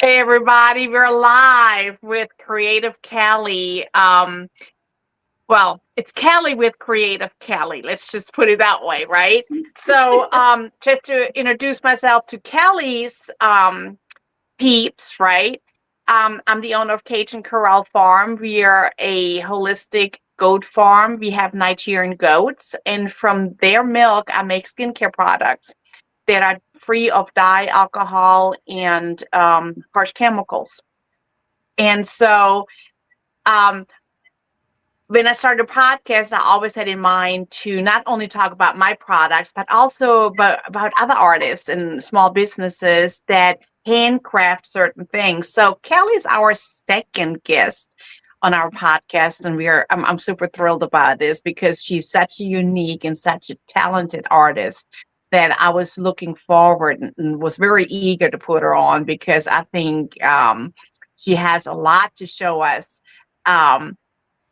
Hey everybody, we're live with Creative Kelly. It's Kelly with Creative Kelly. Let's just put it that way, right? So, just to introduce myself to Kelly's peeps, right? I'm the owner of Cajun Corral Farm. We are a holistic goat farm. We have Nigerian goats, and from their milk, I make skincare products that are free of dye, alcohol, and harsh chemicals. And so, um, when I started a podcast, I always had in mind to not only talk about my products, but also about other artists and small businesses that handcraft certain things. So Kelly's our second guest on our podcast, and I'm super thrilled about this because she's such a unique and such a talented artist that I was looking forward and was very eager to put her on because I think she has a lot to show us. Um,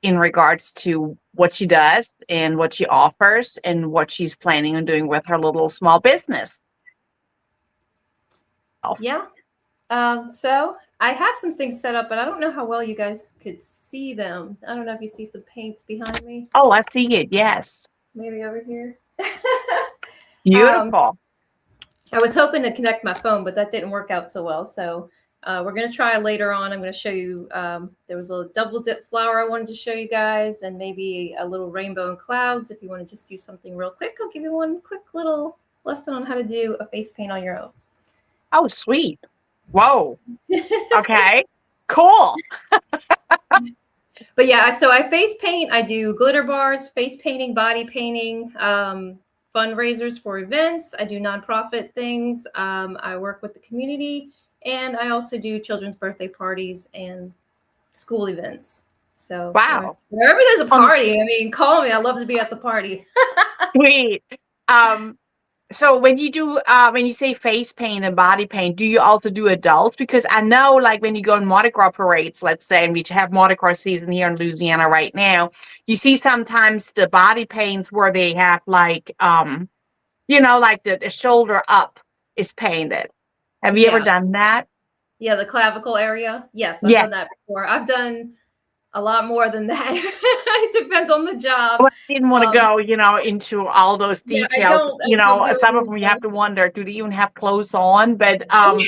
in regards to what she does and what she offers and what she's planning on doing with her little small business. Oh, Yeah. So I have some things set up, but I don't know how well you guys could see them. I don't know if you see some paints behind me. oh, I see it. Yes. Maybe over here. um, Beautiful. I was hoping to connect my phone, but that didn't work out so well. So we're going to try later on. I'm going to show you. There was a double dip flower I wanted to show you guys, and maybe a little rainbow and clouds. If you want to just do something real quick, I'll give you one quick little lesson on how to do a face paint on your own. Oh, sweet. Whoa. Okay. Cool. But yeah, so I face paint. I do glitter bars, face painting, body painting, fundraisers for events. I do nonprofit things. I work with the community, and I also do children's birthday parties and school events. So Wow. wherever there's a party, I mean, call me. I love to be at the party. Sweet. So when you say face paint and body paint, do you also do adults? Because I know, like when you go on Mardi Gras parades, let's say, and we have Mardi Gras season here in Louisiana right now, you see sometimes the body paints where they have like, like the shoulder up is painted. Have you ever done that? Yeah, the clavicle area. Yes, I've Yeah. done that before. I've done a lot more than that. It depends on the job. Well, I didn't want to go, into all those details. I don't do Some of them you have to wonder, do they even have clothes on? But I mean,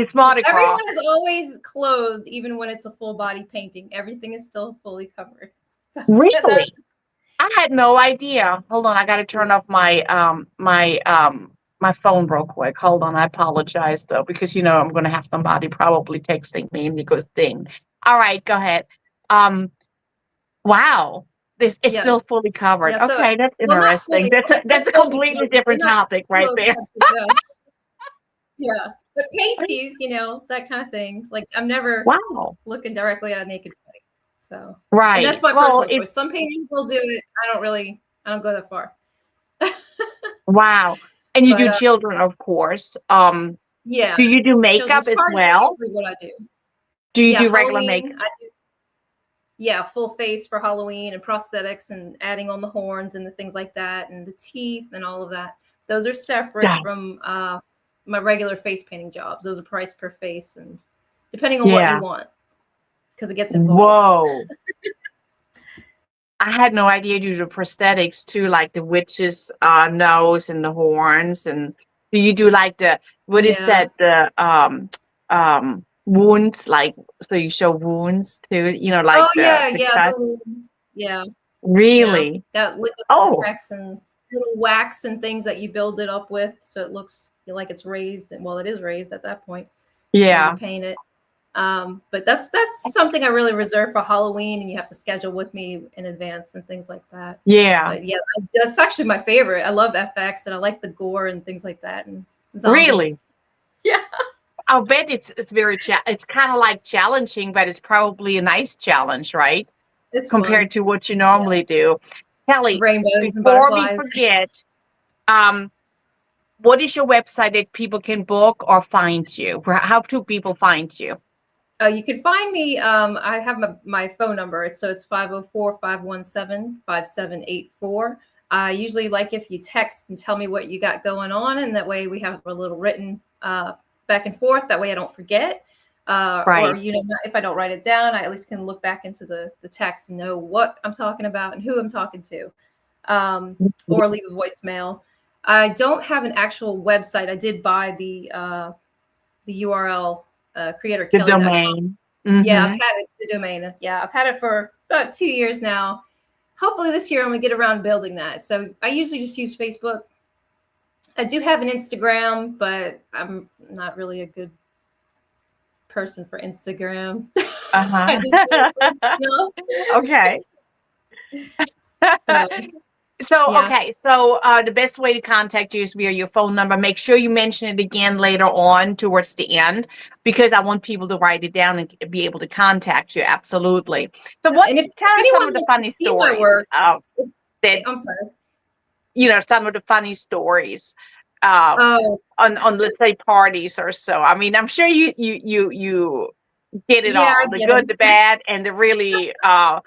it's Mardi Gras. Everyone is always clothed, even when it's a full body painting. Everything is still fully covered. Really? I had no idea. Hold on, I got to turn off my phone real quick. Hold on, I apologize though, because I'm going to have somebody probably texting me and he goes ding. All right, go ahead. Wow, it's still fully covered. Yeah, okay, that's interesting. That's a completely different topic right there. Yeah, but pasties, that kind of thing. Like I'm never looking directly at a naked body. So right, and that's my personal choice. Some painters will do it. I don't go that far. Wow, and you do children, of course. Yeah. Do you do makeup as well? What I do. Do you do regular makeup? Yeah, full face for Halloween and prosthetics and adding on the horns and the things like that and the teeth and all of that. Those are separate from my regular face painting jobs. Those are priced per face and depending on what you want, because it gets involved. Whoa. I had no idea you do prosthetics too, like the witch's nose and the horns. And do you do like the wounds, like, so you show wounds too, like the wounds. Yeah. Really? Yeah. That liquid wax and little wax and things that you build it up with, so it looks like it's raised, and it is raised at that point. Yeah. You paint it. But that's something I really reserve for Halloween, and you have to schedule with me in advance and things like that. Yeah. But that's actually my favorite. I love FX and I like the gore and things like that. And zombies. Really? Yeah. I'll bet it's very it's kind of like challenging, but it's probably a nice challenge, right? It's compared fun. to what you normally do. Kelly, rainbows before we forget, what is your website that people can book or find you? How do people find you? You can find me. I have my phone number. So it's 504-517-5784. I usually like if you text and tell me what you got going on, and that way we have a little written back and forth. That way I don't forget. Or, Right. if I don't write it down, I at least can look back into the text and know what I'm talking about and who I'm talking to, or leave a voicemail. I don't have an actual website. I did buy the URL, The creatorkelly.com. domain. Yeah, I've Mm-hmm. had it, the domain. Yeah, I've had it for about 2 years now. Hopefully this year I'm gonna get around building that. So I usually just use Facebook. I do have an Instagram, but I'm not really a good person for Instagram. I just Uh-huh. Okay. so So, yeah. okay. So, the best way to contact you is via your phone number. Make sure you mention it again later on towards the end, because I want people to write it down and be able to contact you. Absolutely. So, what And if tell us some anyone of the wants to funny see my stories work, that I'm sorry. some of the funny stories uh, Oh, on let's say parties or so. I mean, I'm sure you get it yeah, all, I the get good, the them. bad, and the really uh,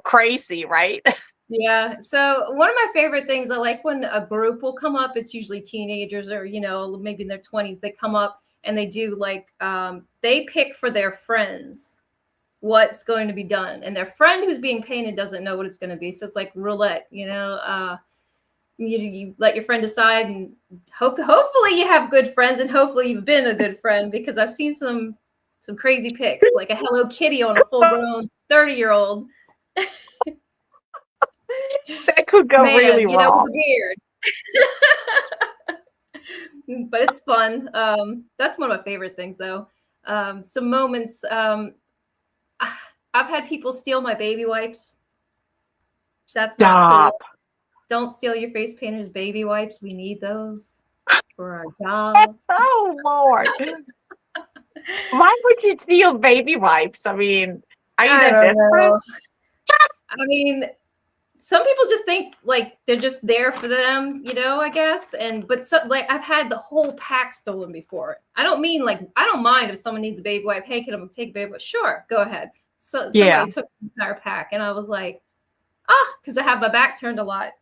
crazy, right? Yeah. So one of my favorite things, I like when a group will come up. It's usually teenagers or, maybe in their 20s. They come up and they do like, they pick for their friends what's going to be done. And their friend who's being painted doesn't know what it's going to be. So it's like roulette. You let your friend decide, and hopefully you have good friends, and hopefully you've been a good friend, because I've seen some crazy pics, like a Hello Kitty on a full grown 30-year-old That could go really man, with wrong. a beard. But it's fun. That's one of my favorite things, though. Some moments. I've had people steal my baby wipes. That's not cool. Stop. Don't steal your face painter's baby wipes. We need those for our job. Oh Lord. Why would you steal baby wipes? I mean, are you I that don't desperate? know. I mean, some people just think like they're just there for them, I guess. But like I've had the whole pack stolen before. I don't mean like I don't mind if someone needs a baby wipe. Hey, can I take a baby wipe? Sure, go ahead. So Yeah. somebody took the entire pack, and I was like, because I have my back turned a lot,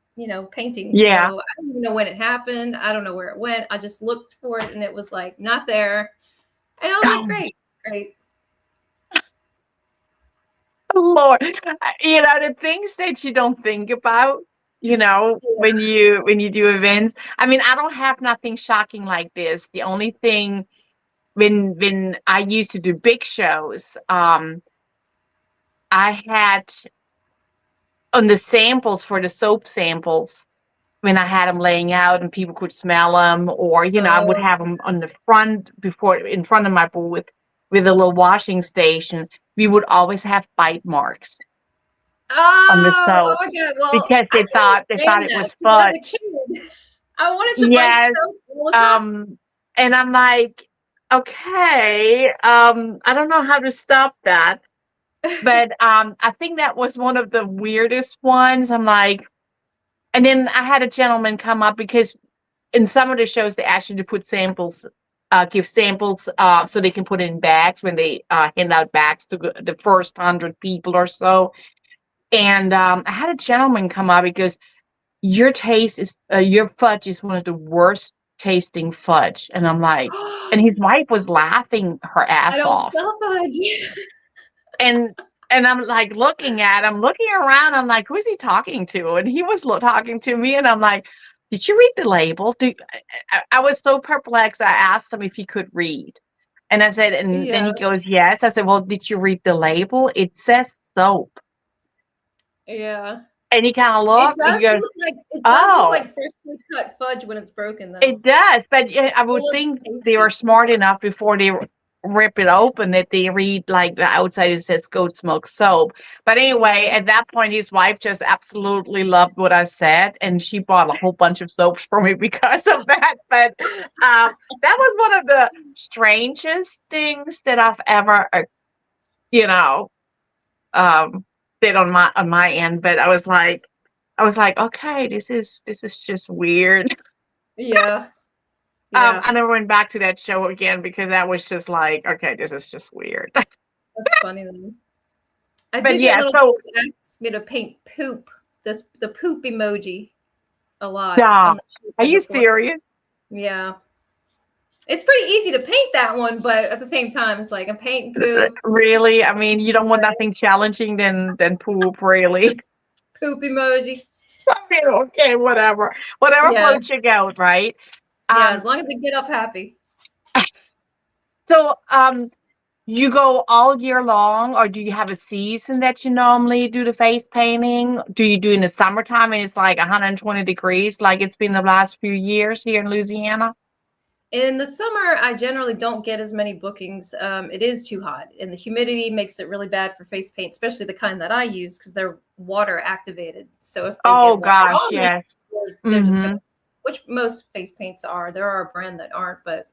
painting. Yeah. So I don't even know when it happened. I don't know where it went. I just looked for it, and it was like not there. And I was like, great, great. Lord. The things that you don't think about, when you do events. I mean, I don't have nothing shocking like this. The only thing when I used to do big shows, I had on the samples for the soap samples, when I had them laying out and people could smell them, or I would Oh, have them on the front in front of my booth with a little washing station. We would always have bite marks on the oh soap my God. Well, because I can they thought understand it that was because as fudge. a kid, I wanted to bite Yes, soap all the time. and I'm like, okay, I don't know how to stop that, but I think that was one of the weirdest ones. I'm like, and then I had a gentleman come up because in some of the shows they ask you to put samples, give samples, so they can put in bags when they hand out bags to the first 100 people or so. And I had a gentleman come up because your fudge is one of the worst tasting fudge, and I'm like, and his wife was laughing her I ass don't off, sell fudge. and I'm like looking around. I'm like, who is he talking to? And he was talking to me, and I'm like, did you read the label? I was so perplexed. I asked him if he could read, and I said, and then Yeah, he goes, yes. I said, well, did you read the label? It says soap, yeah. and he kind of looked. And he goes, It does look oh. like freshly cut fudge when it's broken, It though. does, but I It would looks think they were tasty. smart enough before they rip it open that they read like the outside it says goat's milk soap. But anyway, Yeah. at that point, his wife just absolutely loved what I said, and she bought a whole bunch of soaps for me because of that. But that was one of the strangest things that I've ever, you know, did on my end. But I was like, okay, this is just weird. Yeah. Yeah. I never went back to that show again because that was just like, okay, this is just weird. That's funny though. I But do get yeah, little so kids ask me to paint poop, the poop emoji a lot on stop. the Are show you before. serious? Yeah. It's pretty easy to paint that one, but at the same time, it's like I'm painting poop, Really? I mean, you don't want nothing challenging than poop, really. poop emoji. I mean, okay, whatever Yeah, floats your goat, right? yeah. Um, As long as they get up happy. so you go all year long, or do you have a season that you normally do the face painting? Do you do in the summertime and it's like 120 degrees, like it's been the last few years here in Louisiana? In the summer, I generally don't get as many bookings. It is too hot, and the humidity makes it really bad for face paint, especially the kind that I use because they're water activated. So if they Oh get water gosh, on them, yes. they're just gonna, Mm-hmm. which most face paints are. There are a brand that aren't, but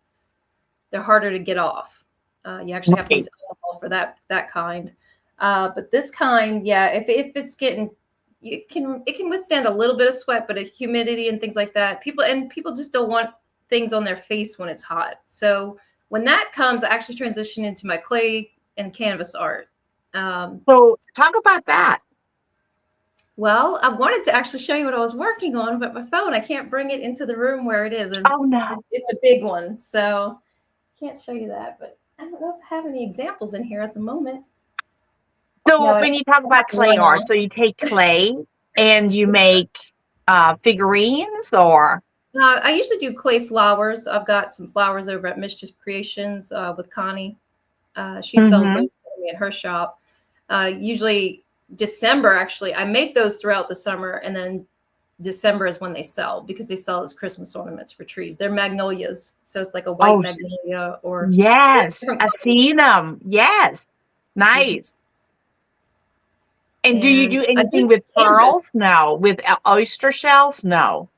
they're harder to get off. You actually have to Right. use alcohol for that kind. But this kind, yeah, if it's getting, it can withstand a little bit of sweat, but a humidity and things like that. People just don't want things on their face when it's hot. So when that comes, I actually transition into my clay and canvas art. Um, So talk about that. well, I wanted to actually show you what I was working on, but my phone, I can't bring it into the room where it is. And Oh no. it's a big one, so can't show you that. But I don't know if I have any examples in here at the moment. No, So I when you talk don't have about clay one art, on. so you take clay and you make figurines or I usually do clay flowers. I've got some flowers over at Mischief Creations with Connie. She sells mm-hmm. those for me at her shop. Usually December, actually, I make those throughout the summer, and then December is when they sell because they sell as Christmas ornaments for trees. They're magnolias, so it's like a white Oh magnolia or yes, different I've colors. seen them. Yes. Mhm. Nice. And do you And do I do anything with pearls? canvas. No. With oyster shells? No.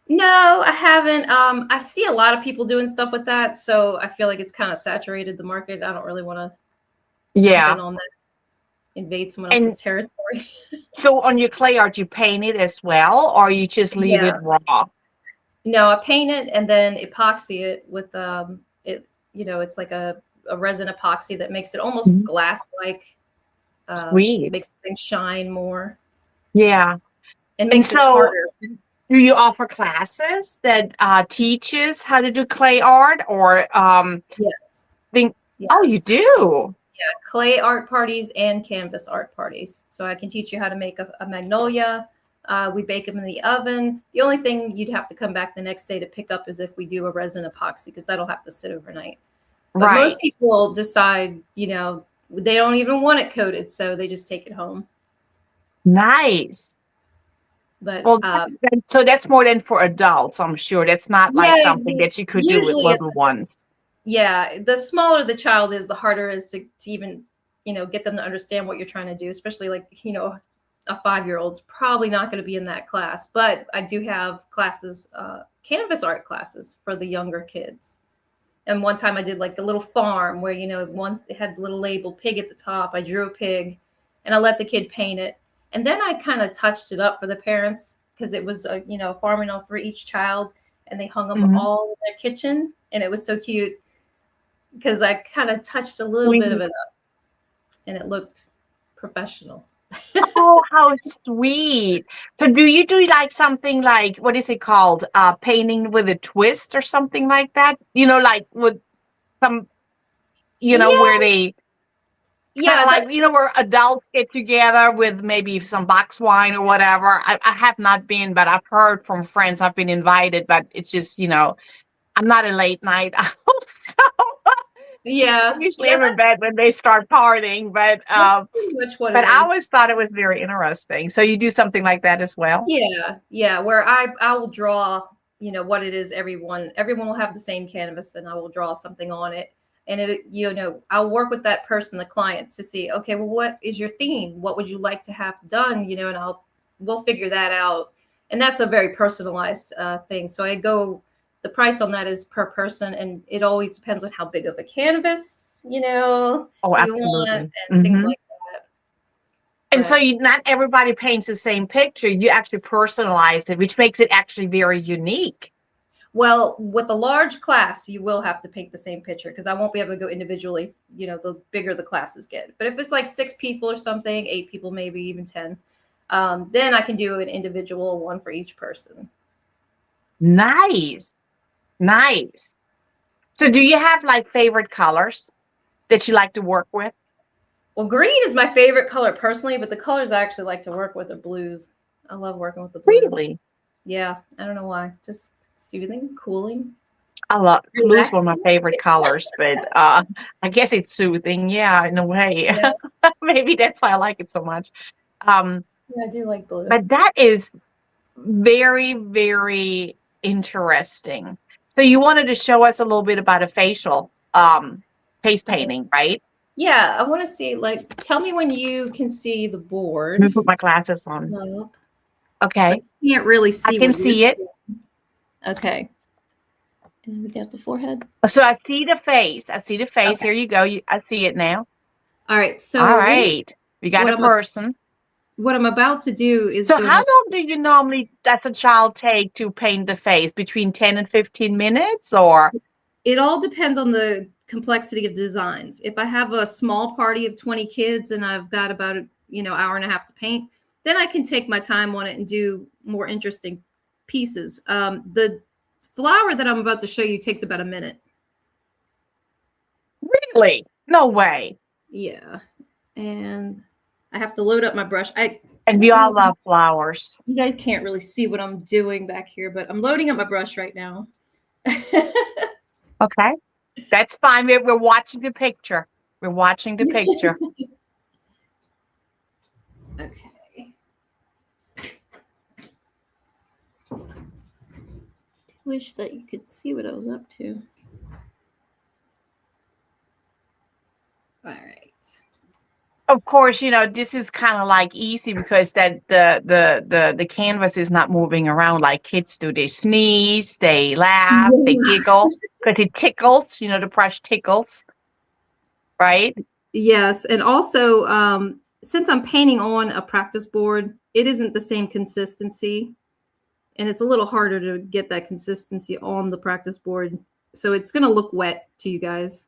No, I haven't. I see a lot of people doing stuff with that, so I feel like it's kind of saturated the market. I don't really want to jump Yeah. in on that, invade someone And else's territory. so on your clay art, you paint it as well, or you just leave it Yeah. raw? No, I paint it and then epoxy it with it's like a resin epoxy that makes it almost Mhm. glass like, Sweet. makes things shine more Yeah. and And makes it so harder. do you offer classes that teaches how to do clay art or Yes. think, oh, you Yes. do? Yeah, clay art parties and canvas art parties. So I can teach you how to make a magnolia. We bake them in the oven. The only thing you'd have to come back the next day to pick up is if we do a resin epoxy, because that'll have to sit overnight. But Right. most people decide, they don't even want it coated, so they just take it home. Nice. But Well, so that's more than for adults, I'm sure. That's not like yeah, something that you could do with usually little ones. yeah, the smaller the child is, the harder it is to even, get them to understand what you're trying to do, especially like, a 5-year-old's probably not going to be in that class. But I do have classes, canvas art classes for the younger kids. And one time I did like a little farm where, once it had the little label pig at the top. I drew a pig and I let the kid paint it. And then I kind of touched it up for the parents because it was, farm enough for each child. And they hung them Mhm. all in their kitchen. And it was so cute because I kind of touched a little bit of Sweet. it up and it looked professional. Oh, how sweet. So do you do like something like, what is it called? Painting with a twist or something like that? Like with some, where Yeah, they kind of yeah, like, that's where adults get together with maybe some box wine or whatever. I have not been, but I've heard from friends. I've been invited, but it's just, I'm not a late night owl. So I yeah, usually yeah, am in bed when they start partying, that's pretty much what it but I is. always thought it was very interesting. So you do something like that as well? Yeah, yeah, where I will draw, what it is. Everyone will have the same canvas, and I will draw something on it. And I'll work with that person, the client, to see, okay, well, what is your theme? What would you like to have done? And we'll figure that out. And that's a very personalized thing. So the price on that is per person, and it always depends on how big of a canvas, Oh, you want absolutely. and things Hmm. like that. And so But not everybody paints the same picture. You actually personalize it, which makes it actually very unique. well, with a large class, you will have to paint the same picture because I won't be able to go individually, the bigger the classes get. But if it's like 6 people or something, 8 people, maybe even 10, then I can do an individual one for each person. Nice. Nice. So do you have like favorite colors that you like to work with? Well, green is my favorite color personally, but the colors I actually like to work with are blues. I love working with the blue. Really? Yeah, I don't know why. Just soothing, cooling, I love blue's one of my relaxing. favorite colors, but I guess it's soothing, yeah, in a way. Yeah, Maybe that's why I like it so much. Um, yeah, I do like blue. but that is very, very interesting. So you wanted to show us a little bit about a facial face painting, right? Yeah, I want to see, like, tell me when you can see the Let board. me put my glasses on. No, I Okay, can't really I see can what you're see it. seeing. Okay. And we got the forehead. So I see the face. I see the face. Okay. Here you go. I see it now. All right. All So right. We got what a I'm person. what I'm about to do is So go how ahead. long do you normally, does a child take to paint the face? Between 10 and 15 minutes or? It all depends on the complexity of designs. If I have a small party of 20 kids and I've got about a, hour and a half to paint, then I can take my time on it and do more interesting pieces. The flower that I'm about to show you takes about a minute. Really? No way. Yeah. And I have to load up my brush. I And we don't all know. love flowers. You guys can't really see what I'm doing back here, but I'm loading up my brush right now. Okay. That's fine. We're watching the picture. We're watching the picture. Okay. Wish that you could see what I was up to. All right. Of course, this is kind of like easy because that the canvas is not moving around like kids do. They sneeze, they laugh, they giggle because it tickles. The brush tickles, right? Yes, and also since I'm painting on a practice board, it isn't the same consistency, and it's a little harder to get that consistency on the practice board. So it's going to look wet to you guys.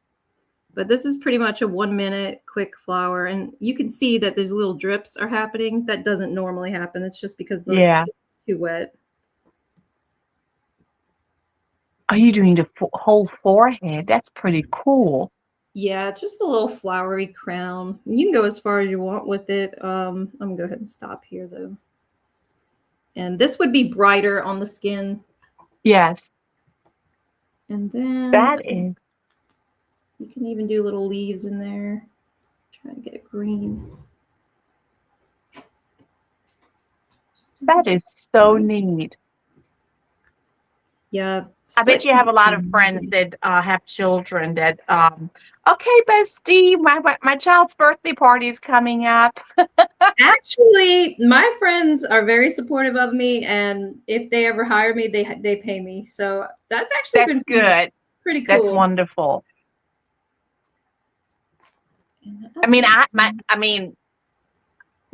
But this is pretty much a 1 minute quick flower, and you can see that these little drips are happening. That doesn't normally happen. It's just because the Yeah. it's too wet. Are you doing the whole forehead? That's pretty cool. Yeah, it's just a little flowery crown. You can go as far as you want with it. I'm gonna go ahead and stop here though. And this would be brighter on the skin. Yes. And then That is. you can even do little leaves in there. Try to get it green. That is so neat. Yeah. I bet you have a lot of friends that have children that, okay, bestie, my child's birthday party is coming up. Actually, my friends are very supportive of me, and if they ever hire me, they pay me. So that's actually That's been good. pretty That's cool. wonderful. I mean,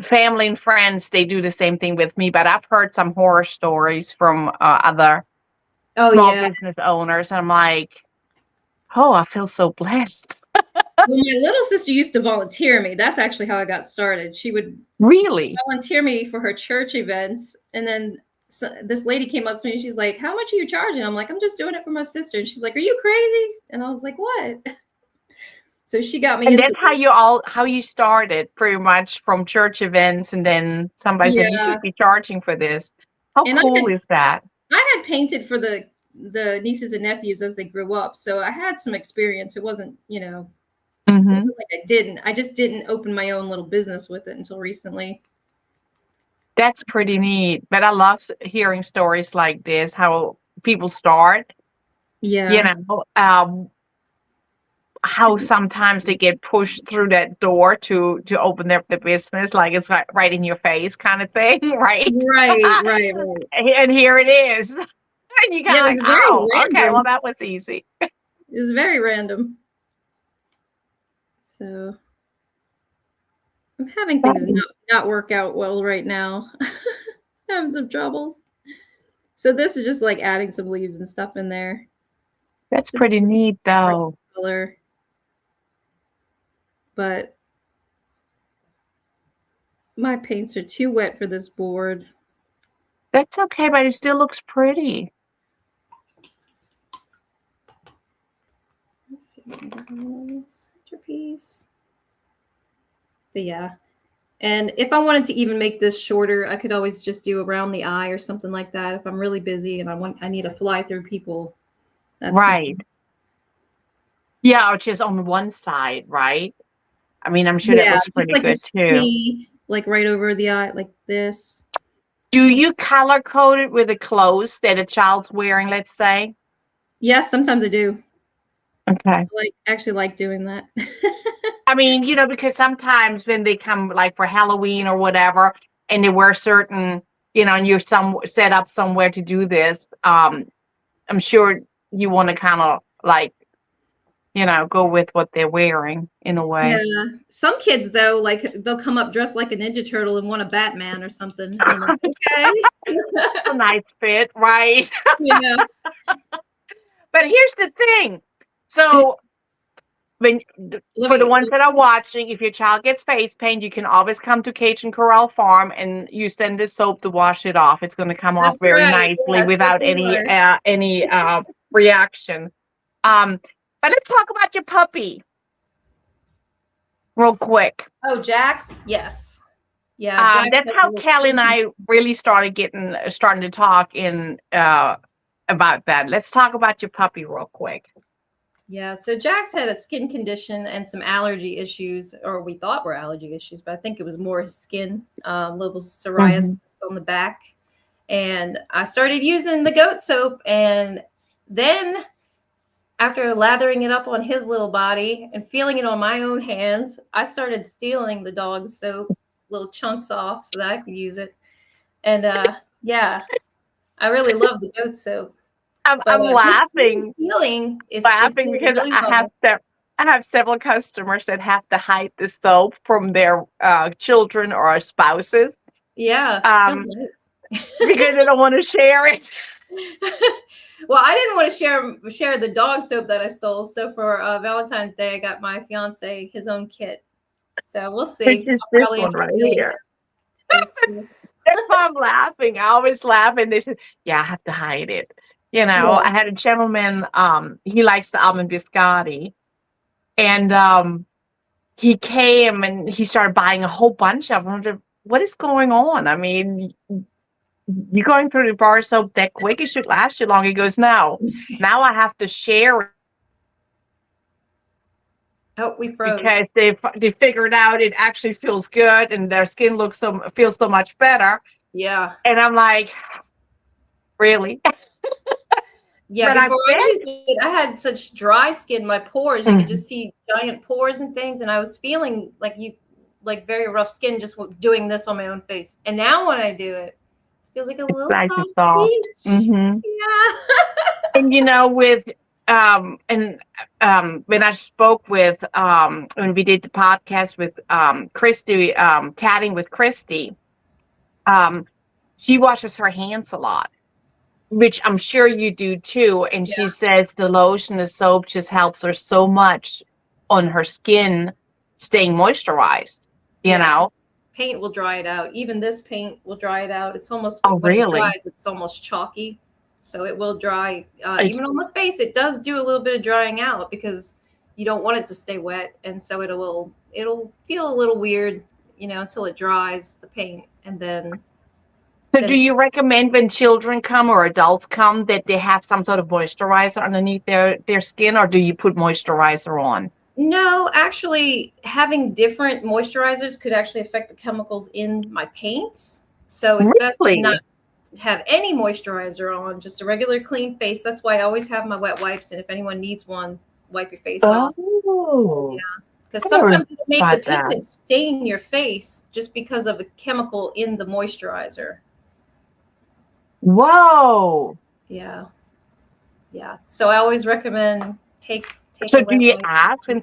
family and friends, they do the same thing with me, but I've heard some horror stories from other small business owners. And I'm like, oh, I feel so blessed. Well, my little sister used to volunteer me. That's actually how I got started. She would Really volunteer me for her church events. And then this lady came up to me and she's like, how much are you charging? I'm like, I'm just doing it for my sister. And she's like, are you crazy? And I was like, what? So she got me and into that's how you started pretty much from church events. And then somebody said, you should be charging for this. How cool is that? I had painted for the nieces and nephews as they grew up. So I had some experience. It wasn't, like I just didn't open my own little business with it until recently. That's pretty neat. But I love hearing stories like this, how people start. Yeah. How sometimes they get pushed through that door to open up the business, like it's right in your face kind of thing, right? Right. And here it is. And you kind of like, oh, okay, well, that was easy. It was very random. So I'm having things not work out well right now. Having some troubles. So this is just like adding some leaves and stuff in there. That's pretty neat, though. Color. But my paints are too wet for this board. That's okay, but it still looks pretty. Centerpiece. But yeah. And if I wanted to even make this shorter, I could always just do around the eye or something like that. If I'm really busy and I need to fly through people, that's Right. Yeah, or just on one side, right? I mean, I'm sure that yeah, looks just pretty like a good too. C, like right over the eye, like this. Do you color code it with the clothes that a child's wearing, let's say? Yes, sometimes I do. Okay. Actually like doing that. I mean, because sometimes when they come like for Halloween or whatever, and they wear certain, and you're set up somewhere to do this, I'm sure you want to kind of like, go with what they're wearing in a way. Yeah. Some kids though, like they'll come up dressed like a Ninja Turtle and want a Batman or something. And I'm like, okay. A nice fit, right? Yeah. But here's the thing. So when for the ones that are watching, if your child gets face paint, you can always come to Cajun Corral Farm and use then the soap to wash it off. It's going to come off That's very right. nicely Yeah, without soapy water. any reaction. But let's talk about your puppy real quick. Oh, Jax? Yes. Yeah, Jax That's has a how little Callie and skin. I really starting to talk about that. Let's talk about your puppy real quick. Yeah, so Jax had a skin condition and some allergy issues, or we thought were allergy issues, but I think it was more his skin, little psoriasis on the back. And I started using the goat soap, and then after lathering it up on his little body and feeling it on my own hands, I started stealing the dog's soap, little chunks off so that I could use it. And yeah, I really love the goat soap. I'm But laughing. stealing is Laughing doing because really I well. have several customers that have to hide the soap from their children or spouses Yeah, feels um, nice. because they don't want to share it. Well, I didn't want to share the dog soap that I stole. So for Valentine's Day, I got my fiance his own kit. So we'll Which see. is I'll this probably one end up right stealing here. this year. That's why I'm laughing. I always laugh and they say, "Yeah, I have to hide it." Yeah. I had a gentleman. He likes the almond biscotti, and he came and he started buying a whole bunch of them. I said, what is going on? I mean, you're going through the bar soap that quick, it should last you long. He goes, no, now I have to share it Oh, we froze. because they figured out it actually feels good and their skin feels so much better. Yeah. And I'm like, really? Yeah, But before I used it, I had such dry skin, my pores, you could just see giant pores and things, and I was feeling like very rough skin just doing this on my own face. And now when I do it, it feels like a little nice and soft soft. peach. Yeah. And with when I spoke with when we did the podcast with Christy, chatting with Christy, she washes her hands a lot, which I'm sure you do too. And she says the lotion, the soap just helps her so much on her skin staying moisturized, you know? Paint will dry it out. Even this paint will dry it out. It's almost, Oh, when really? it dries, it's almost chalky. So it will dry. Even on the face, it does do a little bit of drying out because you don't want it to stay wet. And so it'll feel a little weird, until it dries, the paint. And then So do you recommend when children come or adults come that they have some sort of moisturizer underneath their skin, or do you put moisturizer on? No, actually, having different moisturizers could actually affect the chemicals in my paints. So it's best to not have any moisturizer on, just a regular clean face. That's why I always have my wet wipes. And if anyone needs one, wipe your face off. Yeah. Because sometimes it makes the pigment stain your face just because of a chemical in the moisturizer. Whoa. Yeah. Yeah. So I always recommend take So do you ask when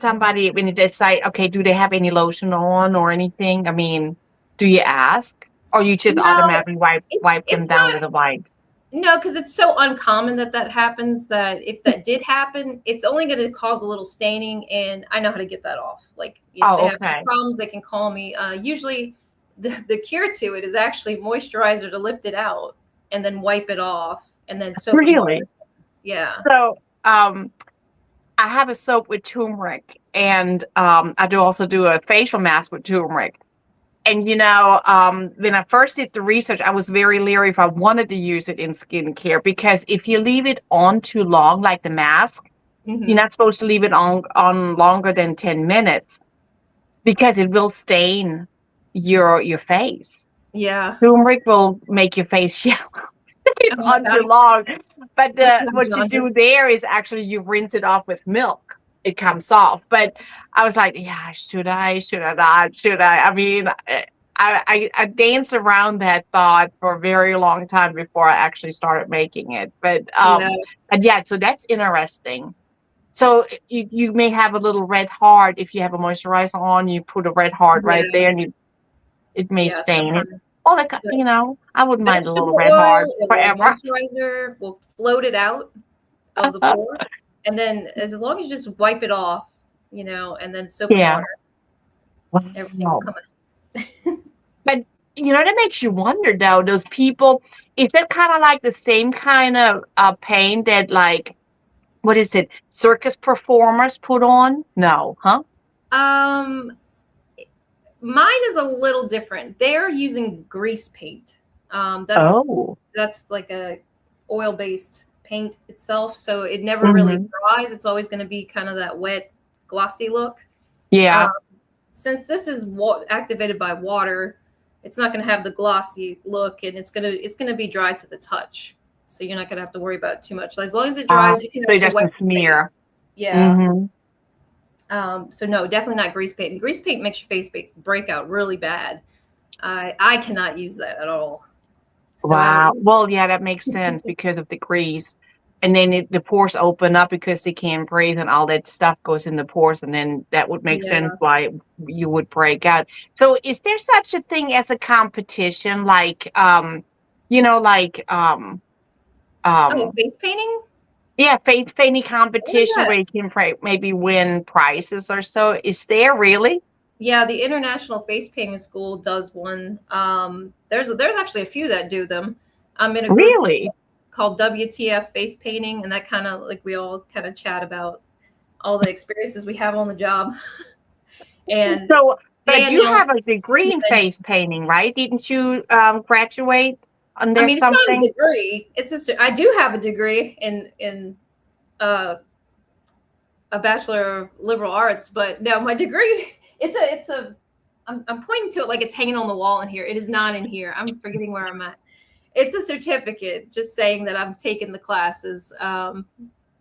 you decide, okay, do they have any lotion on or anything? I mean, do you ask? Or you just automatically wipe them down with a wipe? No, because it's so uncommon that happens, that if that did happen, it's only going to cause a little staining, and I know how to get that off. Like, if they have any problems, they can call me. Usually the cure to it is actually moisturizer to lift it out and then wipe it off and then soap. Really? Yeah. So I have a soap with turmeric, and I do also do a facial mask with turmeric. And when I first did the research, I was very leery if I wanted to use it in skincare because if you leave it on too long, like the mask, you're Hmm. not supposed to leave it on longer than 10 minutes because it will stain your face. Yeah. Turmeric will make your face yellow if it's Oh my on too gosh. long. But I can have what you do jaundice. there is actually you rinse it off with milk. It comes off. But I was like, yeah, should I? Should I not? Should I? I mean, I danced around that thought for a very long time before I actually started making it. But Yeah. and yeah, so that's interesting. So you may have a little red heart if you have a moisturizer on. You put a red heart right Yeah. there, and it may Yeah. stain it. Sometimes. Well, like But I wouldn't mind a little vegetable red heart oil or forever. moisturizer will float it out of the pore. And then as long as you just wipe it off, and then soap and Yeah. water, everything will Wow. come out. But that makes you wonder though, those people, is that kind of like the same kind of pain that like, what is it, circus performers put on? No, huh? Um, Mine is a little different. They're using grease paint. That's Oh. that's like a oil-based paint itself, so it never really Hmm. dries. It's always going to be kind of that wet, glossy look. Um, Yeah. since this is activated by water, it's not going to have the glossy look, and it's gonna be dry to the touch. So you're not going to have to worry about it too much. As long as it dries, you can So it actually wipe doesn't your face. smear. Yeah. Hmm. So no, definitely not grease paint. And grease paint makes your face break out really bad. I cannot use that at all. So I Wow. don't. Well, yeah, that makes sense because of the grease. And then the pores open up because they can't breathe and all that stuff goes in the pores. And then that would make sense Yeah. why you would break out. So is there such a thing as a competition? Like, like, Oh, um, face painting? yeah, face painting Oh competition yeah. where you can maybe win prizes or so. Is there really? Yeah, the International Face Painting School does one. There's actually a few that do them. I'm in a group Really? called WTF Face Painting, and that kind of like we all kind of chat about all the experiences we have on the job. And So, but they you have announced a degree in face eventually. painting, right? Didn't you graduate on I there mean, it's not a something? degree. I do have a degree in uh, a bachelor of liberal arts, but no, my degree it's a I'm pointing to it like it's hanging on the wall in here. It is not in here. I'm forgetting where I'm at. It's a certificate just saying that I've taken the classes.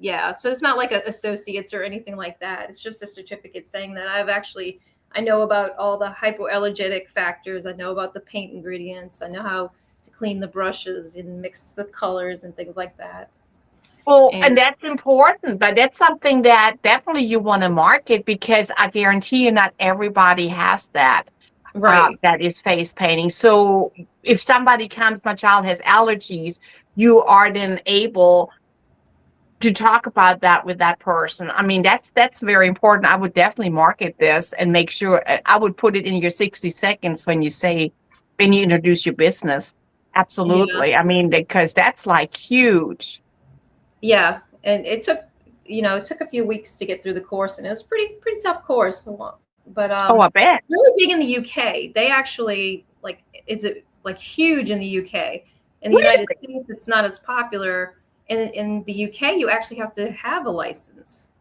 Yeah, so it's not like associates or anything like that. It's just a certificate saying that I know about all the hypoallergenic factors. I know about the paint ingredients. I know how to clean the brushes and mix the colors and things like that. Well, and And that's important, but that's something that definitely you want to market because I guarantee you not everybody has that. right. That is face painting. So if somebody comes, my child has allergies, you are then able to talk about that with that person. I mean, that's very important. I would definitely market this and make sure I would put it in your 60 seconds when you introduce your business. Yeah. Absolutely. I mean, because that's like huge. Yeah, and it took a few weeks to get through the course, and it was pretty tough course. But Oh, I bet. really big in the UK. They actually like like huge in the UK. In the United Really? States, it's not as popular. In the UK, you actually have to have a license,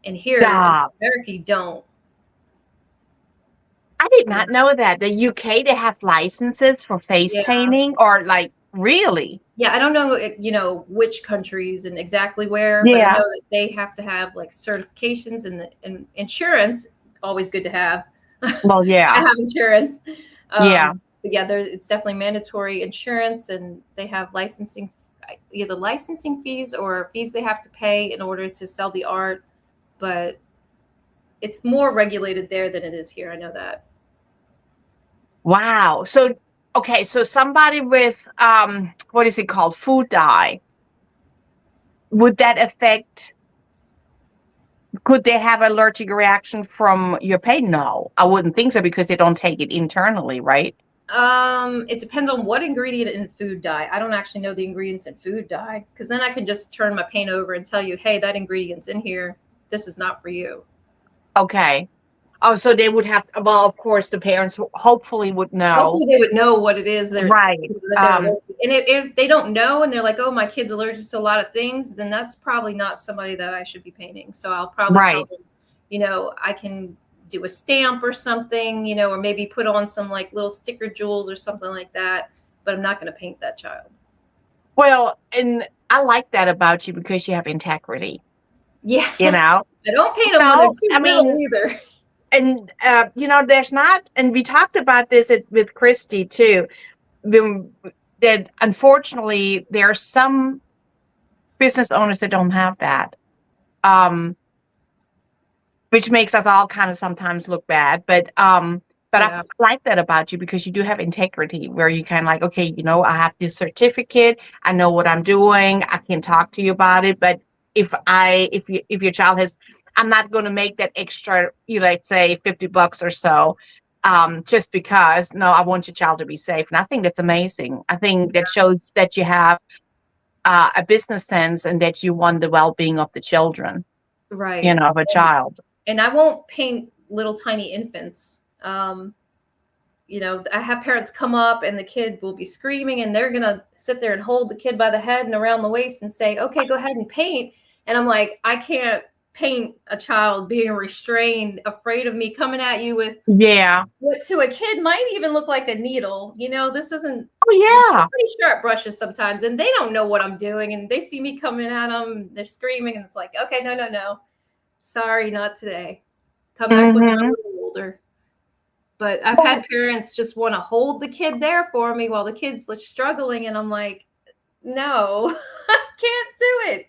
and here in Stop. America, you don't. I did Yeah, not know that. The UK, they have licenses for face yeah, painting or like really? yeah. I don't know, which countries and exactly where, but I know Yeah. that they have to have like certifications and insurance. Always good to have. Well, I yeah. have insurance. Yeah. But yeah, it's definitely mandatory insurance, and they have either licensing fees or fees they have to pay in order to sell the art. But it's more regulated there than it is here. I know that. Wow. So, okay, so somebody with what is it called? Food dye. Would that affect, could they have allergic reaction from your paint? No, I wouldn't think so because they don't take it internally, right? It depends on what ingredient in food dye. I don't actually know the ingredients in food dye because then I can just turn my paint over and tell you, hey, that ingredient's in here. this is not for you. Okay. Oh, so they would have, well, of course, the parents hopefully would know. Hopefully they would know what it is Right. that they're allergic to. And if they don't know and they're like, oh, my kid's allergic to a lot of things, then that's probably not somebody that I should be painting. So I'll probably tell Right. them, you know, I can do a stamp or something, you know, or maybe put on some like little sticker jewels or something like that. But I'm not going to paint that child. Well, and I like that about you because you have integrity, Yeah. you know? I don't paint them when they're No, too I little mean, either. and, you know, there's not, and we talked about this with Christy too, that unfortunately there are some business owners that don't have that. Which makes us all kind of sometimes look bad. But Yeah. I like that about you because you do have integrity where you kind of like, okay, you know, I have this certificate, I know what I'm doing, I can talk to you about it. But if your child has, I'm not going to make that extra, you know, let's say $50 or so, just because. No, I want your child to be safe, and I think that's amazing. I think that shows that you have a business sense and that you want the well-being of the children, you Right. know, of a child. And I won't paint little tiny infants. You know, I have parents come up and the kid will be screaming and they're going to sit there and hold the kid by the head and around the waist and say, okay, go ahead and paint. And I'm like, I can't paint a child being restrained, afraid of me coming at you with Yeah. what to a kid might even look like a needle. You know, this isn't Oh, yeah. pretty sharp brushes sometimes, and they don't know what I'm doing. And they see me coming at them, they're screaming, and it's like, okay, no. Sorry, not today. Come back when you're a Mhm. little older. But I've had parents just want to hold the kid there for me while the kid's like struggling, and I'm like, no, I can't do it.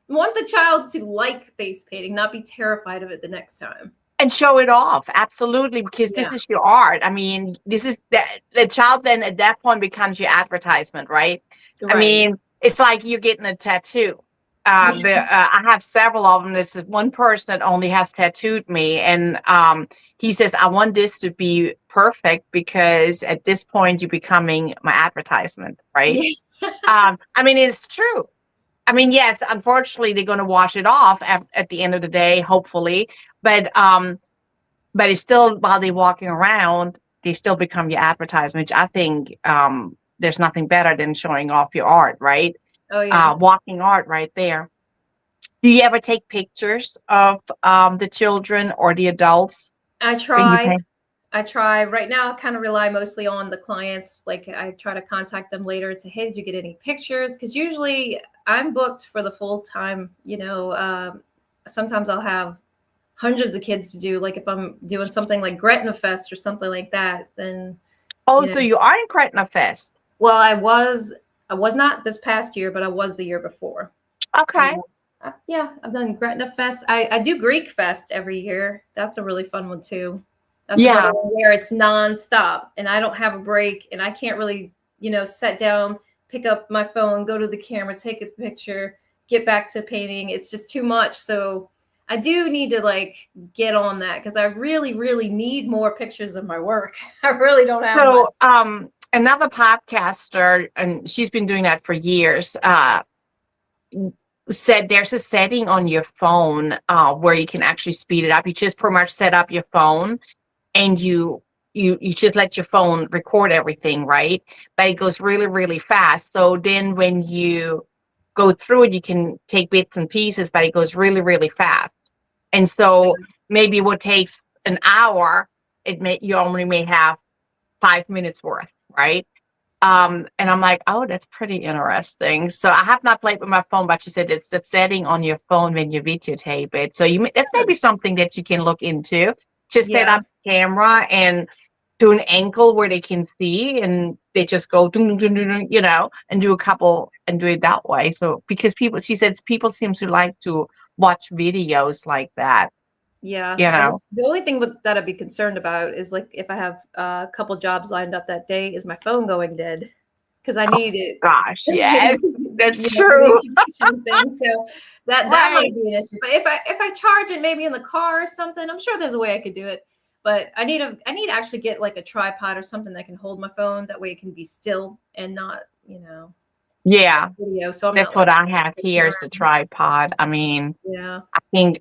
I want the child to like face painting, not be terrified of it the next time. And show it off, absolutely, because Yeah, this is your art. I mean, this is the child then at that point becomes your advertisement, right? I right. mean, it's like you're getting a tattoo. I have several of them. It's one person that only has tattooed me, and he says, "I want this to be perfect because at this point you're becoming my advertisement, right?" Yeah. I mean, it's true. I mean, yes, unfortunately, they're going to wash it off at the end of the day, hopefully, but it's still while they're walking around, they still become your advertisement. Which I think there's nothing better than showing off your art, right? Oh yeah. Walking art right there. Do you ever take pictures of the children or the adults I when you try. paint? I try right now, I kind of rely mostly on the clients. Like I try to contact them later and say, hey, did you get any pictures? Because usually I'm booked for the full time. You know, sometimes I'll have hundreds of kids to do. Like if I'm doing something like Gretna Fest or something like that, then Oh, you know. so you are in Gretna Fest. Well, I was not this past year, but I was the year before. Okay. Yeah, I've done Gretna Fest. I do Greek Fest every year. That's a really fun one too. That's another Yeah. one where it's nonstop and I don't have a break and I can't really, you know, sit down, pick up my phone, go to the camera, take a picture, get back to painting. It's just too much. So I do need to like get on that because I really, really need more pictures of my work. I really don't have much. So another podcaster, and she's been doing that for years, said there's a setting on your phone where you can actually speed it up. You just pretty much set up your phone and you just let your phone record everything, right? But it goes really, really fast. So then when you go through it, you can take bits and pieces, but it goes really, really fast. And so maybe what takes an hour, you only may have 5 minutes worth, right? And I'm like, oh, that's pretty interesting. So I have not played with my phone, but you said it's the setting on your phone when you videotape it. So that's maybe something that you can look into. Just set Yeah. up the camera and do an angle where they can see, and they just go, dun, dun, dun, dun, you know, and do a couple and do it that way. So because she said people seem to like to watch videos like that, Yeah, you I know. just the only thing that I'd be concerned about is like if I have a couple jobs lined up that day, is my phone going dead? Because I Oh need it, gosh, yes, that's you know, for the true. incubation thing. So that might Right. be an issue. But if I charge it maybe in the car or something, I'm sure there's a way I could do it. But I need to actually get like a tripod or something that can hold my phone. That way it can be still and not, you know. Yeah, video, so I'm that's not like what I have looking here is the around. tripod. I mean, Yeah,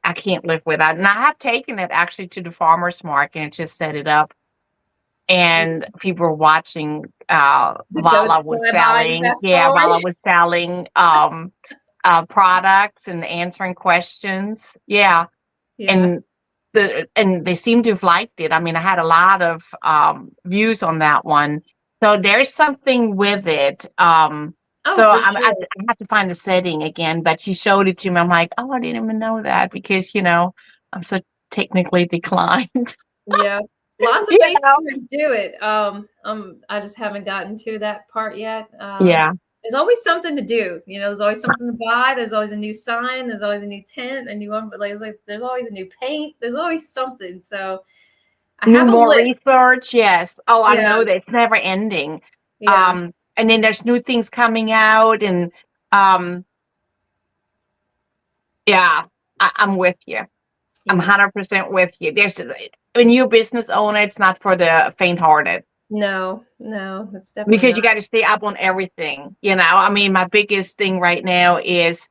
I can't live without, and I have taken it actually to the farmer's market and just set it up, and people were watching, the goats fly by and fast forward. while I was selling, products and answering questions. Yeah, Yeah. and they seem to have liked it. I mean, I had a lot of, views on that one. So there's something with it. Oh, So for I sure. have to find the setting again, but she showed it to me. I'm like, "Oh, I didn't even know that," because, I'm so technically declined. Yeah. Lots of You know? Facebookers do it. I just haven't gotten to that part yet. Yeah. There's always something to do. There's always something to buy. There's always a new sign. There's always a new tent, a new like, there's always a new paint. There's always something. So I New have a more list. research, yes. Oh, I Yeah, know that it's never ending. yeah, And then there's new things coming out and, um, yeah, I'm with you. I'm yeah. 100% with you. When you're a business owner, it's not for the faint-hearted No, no, that's definitely because not. you got to stay up on everything. I mean, my biggest thing right now is,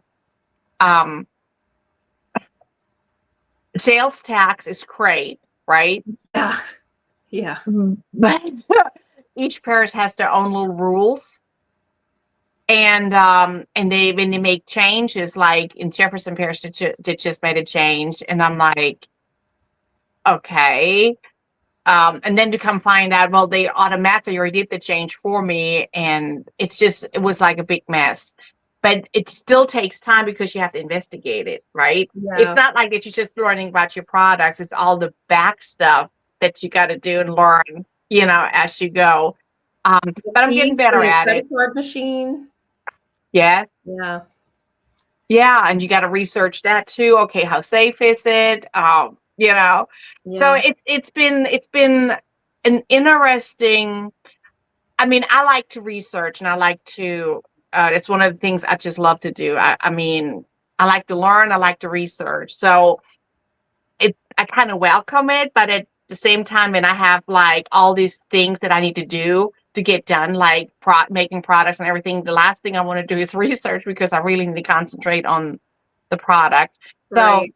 um, sales tax is great, right? Yeah, yeah, But each parish has their own little rules. And when they make changes, like in Jefferson Parish, they just made a change, and I'm like, okay. And then to come find out, well, they automatically already did the change for me, and it was like a big mess. But it still takes time because you have to investigate it, right? It's yeah. not like that you're just learning about your products. It's all the back stuff that you got to do and learn, as you go. The But I'm getting fees for better your at credit it. card machine. Yes. Yeah, Yeah, and you gotta research that too. Okay, how safe is it? So yeah, it's been an interesting. I mean, I like to research and I like to. It's one of the things I just love to do. I mean, I like to learn. I like to research. So I kind of welcome it, but at the same time, when I have like all these things that I need to do to get done, like making products and everything, the last thing I want to do is research because I really need to concentrate on the product. So, right.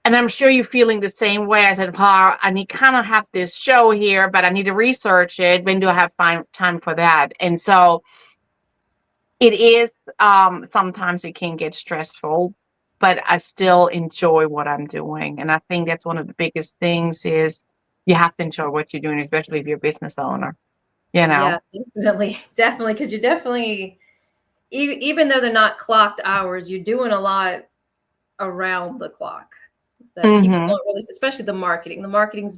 and I'm sure you're feeling the same way. I said, Paul, I need kind of have this show here, but I need to research it. When do I have time for that? And so it is, sometimes it can get stressful, but I still enjoy what I'm doing, and I think that's one of the biggest things is you have to enjoy what you're doing, especially if you're a business owner, you Yeah, know? definitely, definitely, because you're definitely, even though they're not clocked hours, you're doing a lot around the clock that people Mhm. don't really, especially the marketing. The marketing is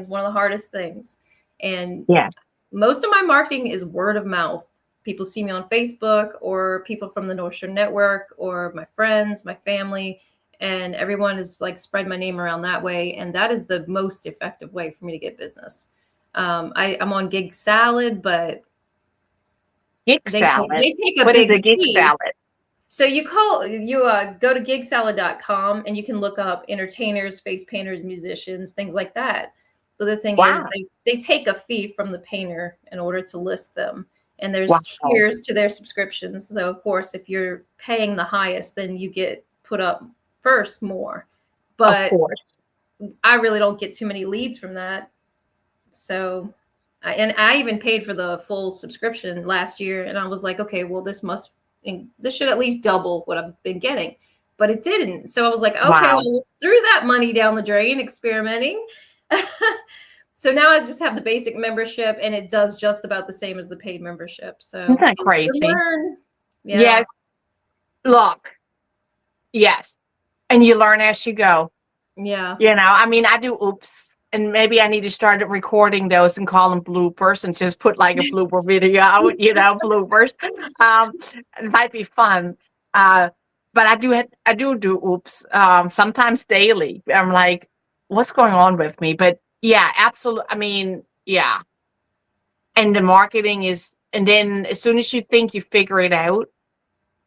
one of the hardest things. And Yeah. most of my marketing is word of mouth. People see me on Facebook or people from the North Shore Network or my friends, my family, and everyone is like spread my name around that way. And that is the most effective way for me to get business. I'm on Gig Salad, but Gig they take, salad. they take a What is big a gig fee. salad? So go to gigsalad.com and you can look up entertainers, face painters, musicians, things like that. But the thing is, Wow. they take a fee from the painter in order to list them. And there's Wow. tiers to their subscriptions. So of course, if you're paying the highest, then you get put up first more. Of But course. I really don't get too many leads from that. So and I even paid for the full subscription last year, and I was like, okay, well, this should at least double what I've been getting, but it didn't. So I was like, okay, Wow. well, threw that money down the drain experimenting. So now I just have the basic membership, and it does just about the same as the paid membership. Isn't So that you live and crazy? learn. Yeah, Yes. Look, yes. And you learn as you go. yeah, I mean, I do oops, and maybe I need to start recording those and call them bloopers and just put like a blooper video out, bloopers. Um, it might be fun. Uh, but I do oops, sometimes daily. I'm like, what's going on with me? But yeah, absolutely. I mean, yeah. And the marketing and then as soon as you think you figure it out,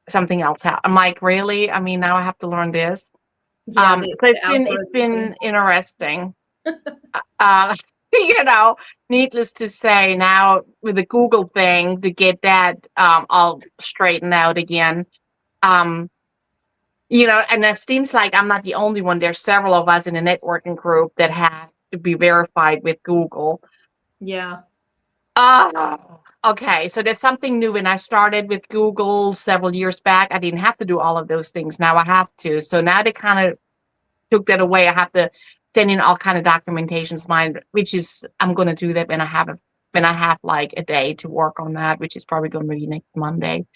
something else happens. I'm like, really? I mean, now I have to learn this. yeah. So The it's algorithm been things. interesting. Uh, you know, needless to say, now with the Google thing to get that all straightened out again. Um, and it seems like I'm not the only one. There's several of us in the networking group that have to be verified with Google. Yeah. Oh, okay. So that's something new. When I started with Google several years back, I didn't have to do all of those things. Now I have to. So now they kind of took that away. I have to send in all kind of documentations, which is I'm going to do that when I have like a day to work on that, which is probably going to be next Monday.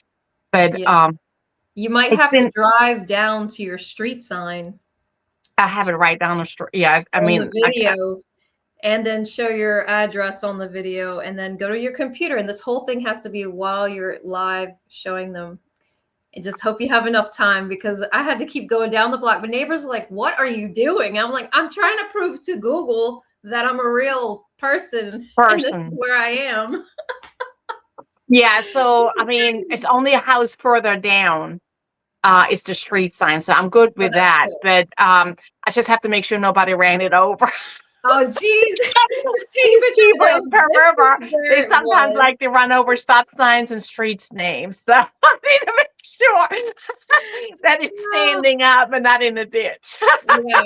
But Yeah. You might it's have to been drive down to your street sign I have it right down the street. Yeah, I on the mean, video and then show your address on the video and then go to your computer. And this whole thing has to be while you're live showing them. And just hope you have enough time because I had to keep going down the block. My neighbors were like, "What are you doing?" I'm like, "I'm trying to prove to Google that I'm a real person and this is person. where I am." Yeah, so I mean, it's only a house further down. It's the street sign, so I'm good Oh, with that's that. good. But I just have to make sure nobody ran it over. Oh, geez. Just take a These picture of people it. in Go, Pearl this River, is where they it sometimes was. like to run over stop signs and streets names. So I need to make sure that it's Yeah. standing up and not in a ditch. Yeah.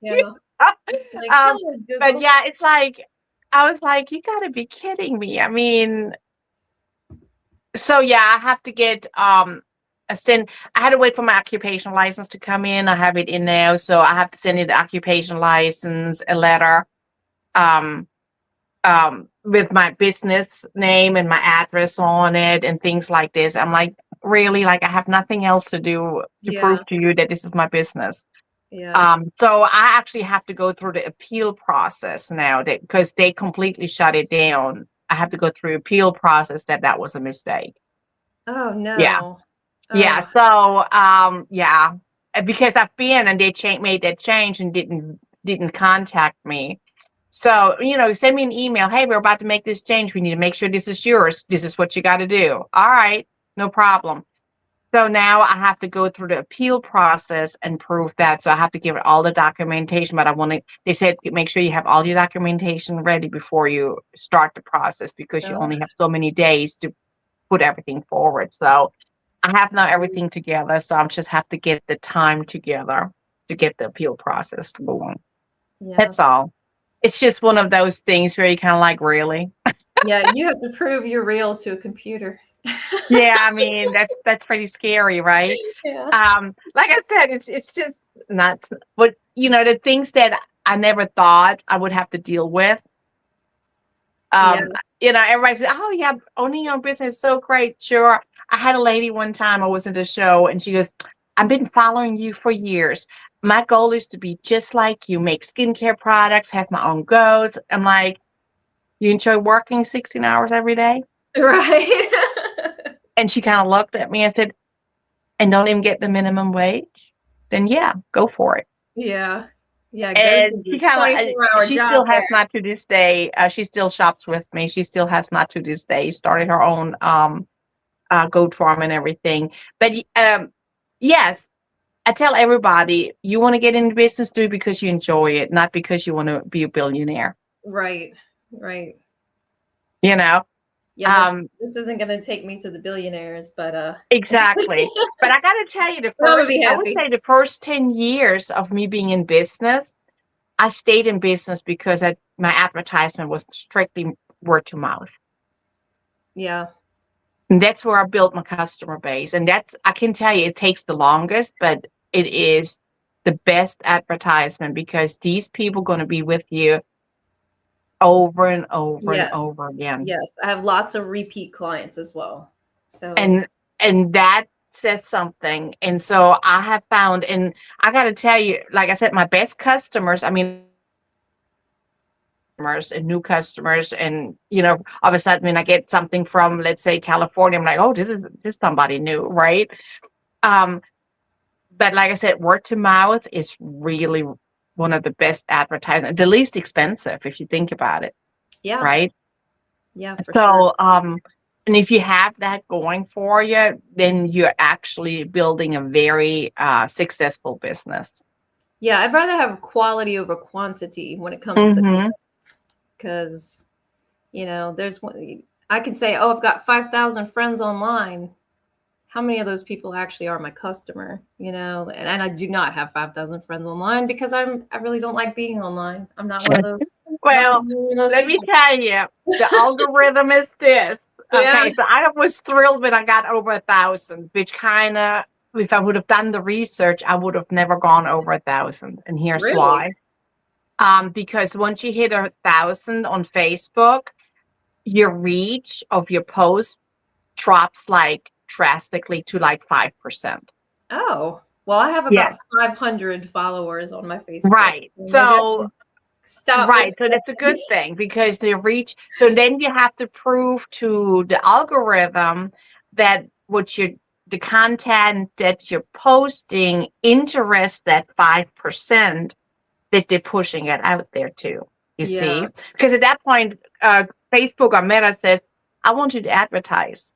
Yeah. Like, um, hello, but Google. yeah, it's like I was like, you got to be kidding me. I mean, so yeah, I have to get a send. I had to wait for my occupation license to come in. I have it in now, so I have to send in the occupation license, a letter, um, with my business name and my address on it, and things like this. I'm like, really, like I have nothing else to do to Yeah. prove to you that this is my business. Yeah. So I actually have to go through the appeal process now that because they completely shut it down. I have to go through appeal process that was a mistake. Oh, Yeah. no. Yeah. Oh, So, yeah, because I've been and they made that change and didn't contact me. So, send me an email. Hey, we're about to make this change. We need to make sure this is yours. This is what you got to do. All right, no problem. So now I have to go through the appeal process and prove that. So I have to give it all the documentation. But they said make sure you have all your documentation ready before you start the process because you oh, only have so many days to put everything forward. So I have now everything together, so I just have to get the time together to get the appeal process going. yeah. That's all. It's just one of those things where you kind of like, really? Yeah, you have to prove you're real to a computer. Yeah, I mean that's pretty scary, right? Yeah. Like I said, it's just nuts. But the things that I never thought I would have to deal with. Yeah. Everybody said, "Oh yeah, owning your own business is so great." Sure. I had a lady one time I was in the show and she goes, "I've been following you for years. My goal is to be just like you, make skincare products, have my own goals." I'm like, "You enjoy working 16 hours every day?" Right. And she kind of looked at me and said, "And don't even get the minimum wage? Then yeah, go for it." Yeah. Yeah, go to And she the kind of, 24-hour she job still has there. not to this day. She still shops with me. She still has not to this day started her own goat farm and everything. But yes, I tell everybody you want to get into business, do it because you enjoy it, not because you want to be a billionaire. Right. Right. You know, Yeah, this isn't gonna take me to the billionaires, but exactly. But I got to tell you, but I'm gonna be I would happy. say the first 10 years of me being in business, I stayed in business because my advertisement was strictly word to mouth. Yeah. And that's where I built my customer base. And I can tell you, it takes the longest, but it is the best advertisement because these people going to be with you over and over and Yes. over again. Yes. I have lots of repeat clients as well. So And that says something. And so I have found, and I got to tell you, like I said, my best customers, I mean, and new customers, and all of a sudden when I get something from, let's say, California, I'm like, oh, this is somebody new, right? um but like I said, word to mouth is really one of the best advertising, the least expensive if you think about it, yeah. right? Yeah, for sure. So and if you have that going for you, then you're actually building a very successful business. Yeah, I'd rather have quality over quantity when it comes to Hmm. because, you know, there's one, I can say, oh, I've got 5,000 friends online. How many of those people actually are my customer? You know, and I do not have 5,000 friends online because I really don't like being online. I'm not one of those. Well, one of those let me people. tell you, the algorithm is this. Yeah. Okay, so I was thrilled when I got over 1,000, which kind of, if I would have done the research, I would have never gone over 1,000. And here's Really? why. Because once you hit 1,000 on Facebook, your reach of your post drops like drastically to like 5%. Oh, well, I have Yeah, about 500 followers on my Facebook. right. Maybe I So should stop with. right. So that's a good thing because the reach. So then you have to prove to the algorithm that the content that you're posting interests that 5% that they're pushing it out there to. You Yeah, see? Because at that point, Facebook or Meta says, I want you to advertise.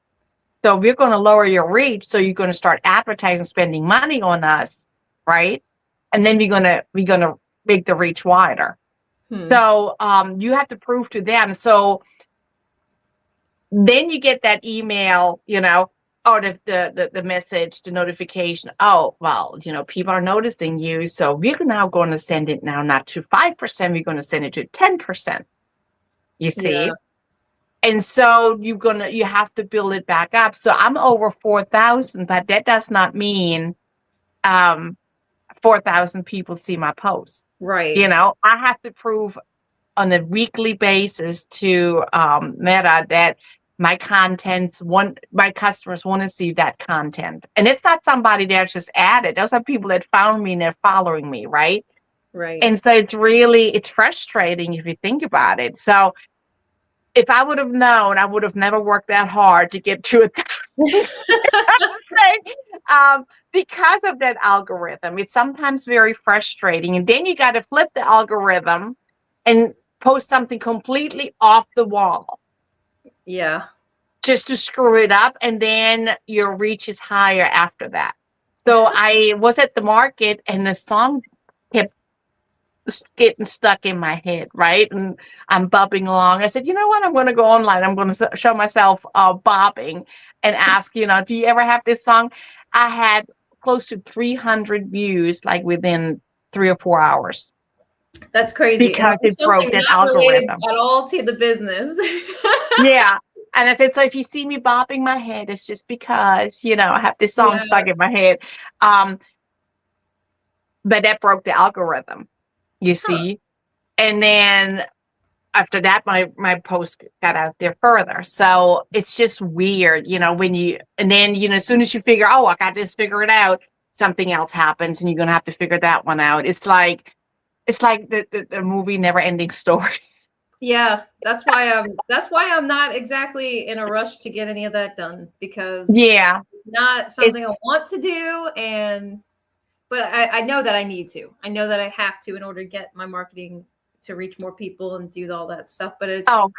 So we're going to lower your reach. So you're going to start advertising, spending money on us, right? And then we're gonna make the reach wider. hmm. So you have to prove to them. So then you get that email, or the message, the notification. Oh, well, people are noticing you. So we're now going to send it now, not to 5%. We're going to send it to 10%. You Yeah, see? And so you have to build it back up. So I'm over 4,000, but that does not mean 4,000 people see my post. right, I have to prove on a weekly basis to Meta that my customers want to see that content. And it's not somebody that's just added. Those are people that found me and they're following me, right? right. And so it's frustrating if you think about it. So if I would have known, I would have never worked that hard to get to 1,000. Because of that algorithm. It's sometimes very frustrating. And then you got to flip the algorithm and post something completely off the wall Yeah, just to screw it up. And then your reach is higher after that. So I was at the market and the song kept getting stuck in my head, right? And I'm bobbing along. I said, you know what? I'm going to go online. I'm going to show myself bobbing and ask, do you ever have this song? I had close to 300 views, like within 3 or 4 hours, that's crazy. And because it was it broke something that not related algorithm. at all to the business. Yeah. And I said, so if you see me bobbing my head, it's just because, I have this song Yeah, stuck in my head. But that broke the algorithm, you huh. see? And then after that, my post got out there further. So it's just weird, and then, as soon as you figure, oh, I got this figured out, something else happens and you're going to have to figure that one out. It's like the movie Never Ending Story. Yeah, that's why I'm not exactly in a rush to get any of that done because Yeah. it's not It's, something I want to do, but I know that I need to. I know that I have to in order to get my marketing to reach more people and do all that stuff. But oh,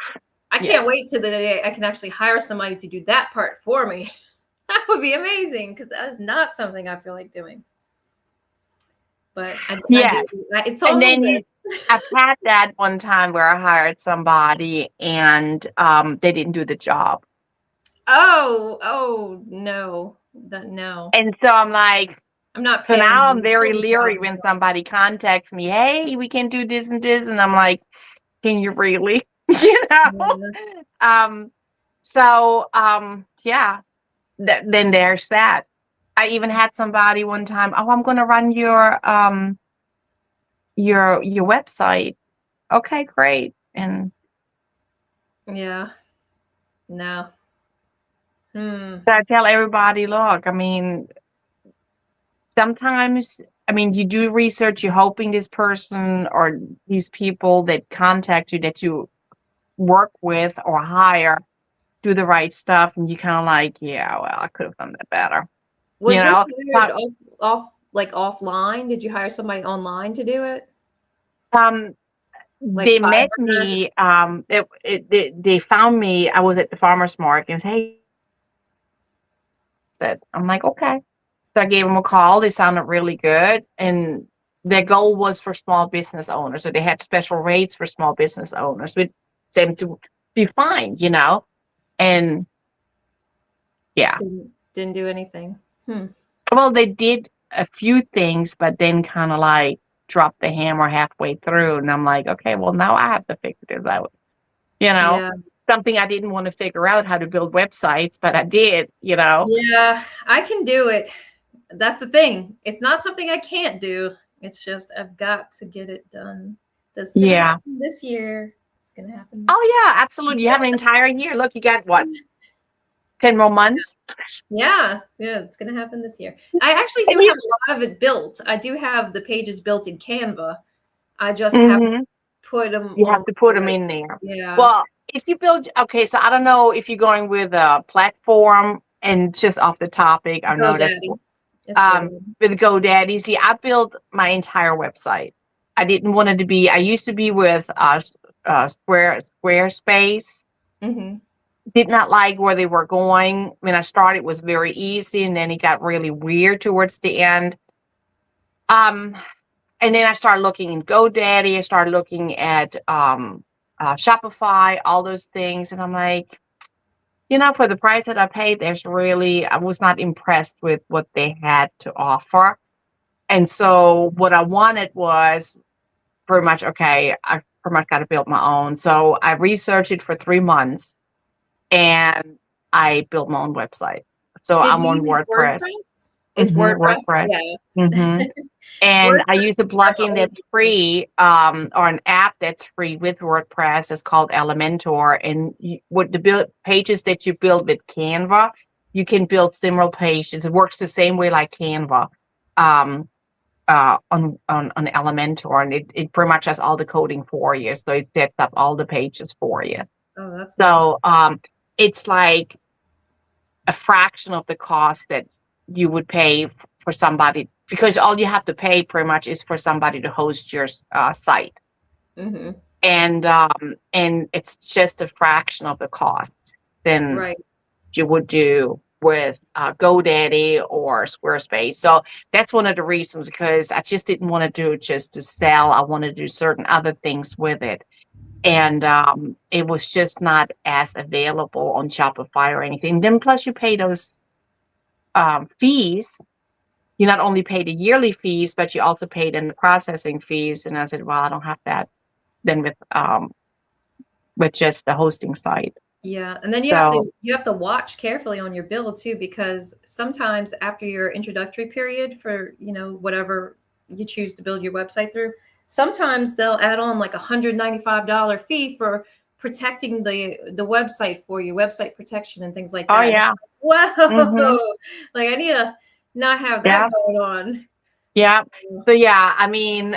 I yeah. can't wait till the day I can actually hire somebody to do that part for me. That would be amazing because that is not something I feel like doing. But I Yes. do. It's And on the then list. I've had that one time where I hired somebody and they didn't do the job. Oh no, no. And so I'm like, I'm not so paying now I'm them very silly leery jobs. when somebody contacts me, hey, we can do this and this. And I'm like, can you really? you know? Yeah. Yeah, then there's that. I even had somebody one time, oh, I'm going to run your website. Okay, great. And Yeah. No. Hmm. so I tell everybody, look, I mean, sometimes, you do research, you're hoping this person or these people that contact you, that you work with or hire, do the right stuff. And you kind of like, yeah, well, I could have done that better. You Was this know, hired but, like offline? Did you hire somebody online to do it? um, Like they met Fiverr? me, they found me. I was at the farmer's market and said, hey, I'm like, okay. So I gave them a call. They sounded really good. And their goal was for small business owners. So they had special rates for small business owners, which seemed to be fine, and yeah. Didn't do anything. Well, they did a few things, but then kind of like dropped the hammer halfway through. And I'm like, okay, well, now I have to figure this out. Yeah. Something I didn't want to figure out how to build websites, but I did, Yeah, I can do it. That's the thing. It's not something I can't do. It's just I've got to get it done. This is gonna happen this year. It's gonna happen. Oh yeah, absolutely. You have an entire year. Look, you got what? 10 more months? Yeah, it's gonna happen this year. I actually do have a lot of it built. I do have the pages built in Canva. I just have to put them. You have to put them in there. Yeah. Well, if you build, okay, so I don't know if you're going with a platform, and just off the topic, I know that with GoDaddy. See, I built my entire website. I didn't want it to be. I used to be with Squarespace. Did not like where they were going. When I started, it was very easy, and then it got really weird towards the end. And then I started looking in GoDaddy. I started looking at Shopify, all those things, and I'm like, for the price that I paid, I was not impressed with what they had to offer. And so what I wanted was pretty much, okay, I pretty much got to build my own. So I researched it for 3 months, and I built my own website. So I'm on WordPress. It's WordPress. Yeah. And I use a plugin that's free, or an app that's free with WordPress. It's called Elementor. And with the pages that you build with Canva, you can build similar pages. It works the same way like Canva on Elementor, and it pretty much has all the coding for you. So it sets up all the pages for you. Oh, that's nice. It's like a fraction of the cost that you would pay for somebody, because all you have to pay pretty much is for somebody to host your site. And it's just a fraction of the cost than you would do with GoDaddy or Squarespace. So that's one of the reasons, because I just didn't want to do it just to sell. I wanted to do certain other things with it. And it was just not as available on Shopify or anything. Then plus you pay those fees. You not only pay the yearly fees, but you also pay the processing fees. And I said, well, I don't have that then with just the hosting site. Yeah, and then you have to watch carefully on your bill too, because sometimes after your introductory period for whatever you choose to build your website through, sometimes they'll add on like $195 fee for protecting the website for you, website protection and things like that. Oh yeah. Whoa! Like I need to not have that going on. Yeah. So yeah, I mean,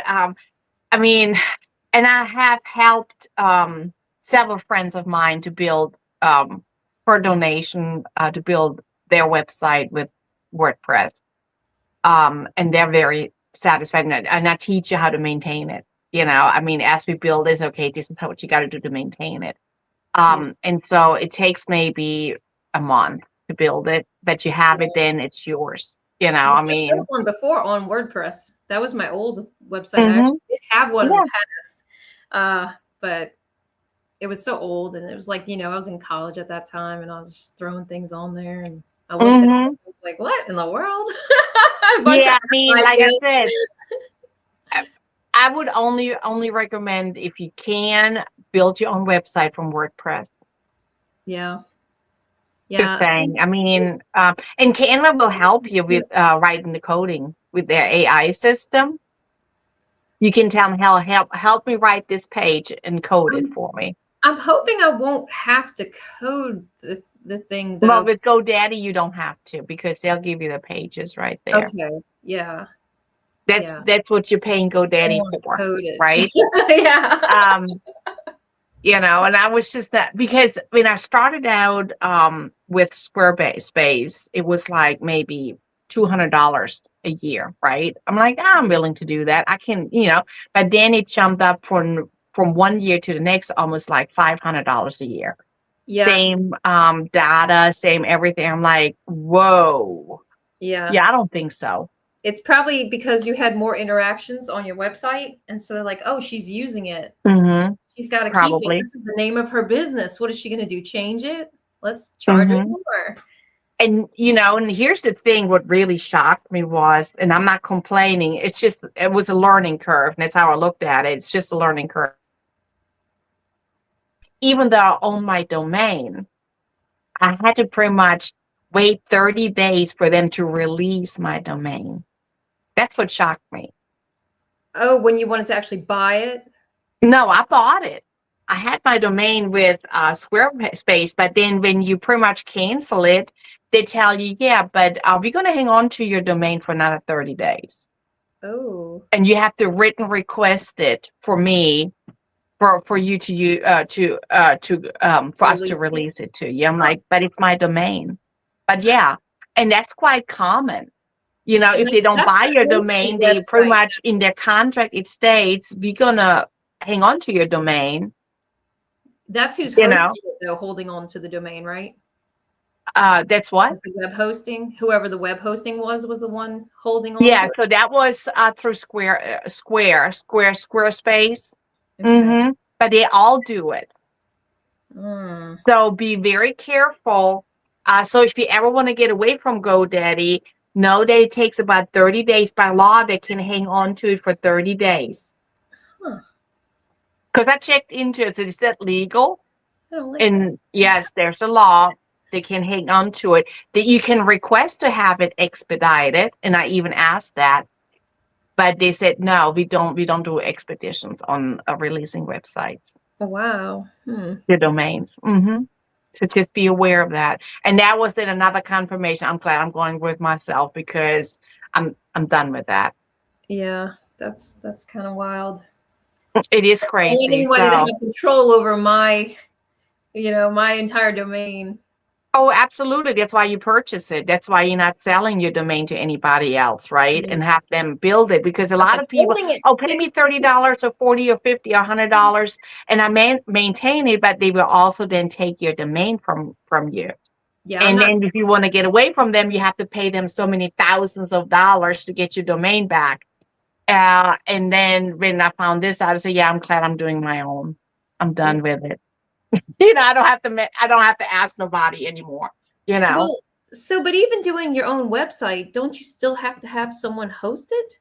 and I have helped several friends of mine to build for donation to build their website with WordPress, and they're very satisfied. And I teach you how to maintain it. As we build this, okay, this is what you got to do to maintain it. And so it takes maybe a month to build it, but you have it, then it's yours. I built one before on WordPress. That was my old website. I actually did have one in the past, but it was so old, and it was like, I was in college at that time, and I was just throwing things on there, and I looked at it, and I was like, what in the world? Like I said, I would only recommend, if you can, build your own website from WordPress. Yeah. Good thing. And Canva will help you with writing the coding with their AI system. You can tell them, help me write this page and code it for me. I'm hoping I won't have to code the thing, though. Well, with GoDaddy, you don't have to, because they'll give you the pages right there. Okay. Yeah. That's what you're paying GoDaddy for, right? Yeah. And I was just that, because when I started out with Squarespace, it was like maybe $200 a year, right? I'm like, I'm willing to do that. I can, but then it jumped up from 1 year to the next, almost like $500 a year. Yeah. Same data, same everything. I'm like, whoa. Yeah. Yeah, I don't think so. it's probably because you had more interactions on your website, and so they're like, oh, she's using it. Mm-hmm. She's got to keep it. Probably. This is the name of her business. What is she going to do? Change it? Let's charge her Mm-hmm. more. And and here's the thing, what really shocked me was, and I'm not complaining, it was a learning curve. And that's how I looked at it. It's just a learning curve. Even though I own my domain, I had to pretty much wait 30 days for them to release my domain. That's what shocked me. Oh, when you wanted to actually buy it? No, I bought it. I had my domain with Squarespace, but then when you pretty much cancel it, they tell you, yeah, but we're going to hang on to your domain for another 30 days. Oh. And you have to written request it for me for you to for us to release it to you. I'm like, but it's my domain. But yeah, and that's quite common. If they don't buy your domain, they pretty much in their contract it states we're gonna hang on to your domain. That's who's hosting it, though, holding on to the domain, right? That's what? The web hosting. Whoever the web hosting was the one holding on. Yeah, to so that was through Squarespace. Okay. Mm-hmm. But they all do it. Mm. So be very careful. So if you ever want to get away from GoDaddy, know that it takes about 30 days by law. They can hang on to it for 30 days. Because I checked into it. So is that legal? I don't like And that. yes, there's a law. They can hang on to it. That you can request to have it expedited. And I even asked that. But they said, no, we don't do expeditions on releasing websites. Oh, wow. The domains. Mm-hmm. So just be aware of that. And that was then another confirmation. I'm glad I'm going with myself because I'm done with that. Yeah, that's kind of wild. It is I crazy. want anybody to have control over my entire domain. Oh, absolutely. That's why you purchase it. That's why you're not selling your domain to anybody else, right? And have them build it, because a lot of people, pay me $30 or $40 or $50 or $100 and I maintain it, but they will also then take your domain from you. Yeah, and then if you want to get away from them, you have to pay them so many thousands of dollars to get your domain back. And then when I found this out, I said, yeah, I'm glad I'm doing my own. I'm done with it. I don't have to ask nobody anymore, Well, but even doing your own website, don't you still have to have someone host it?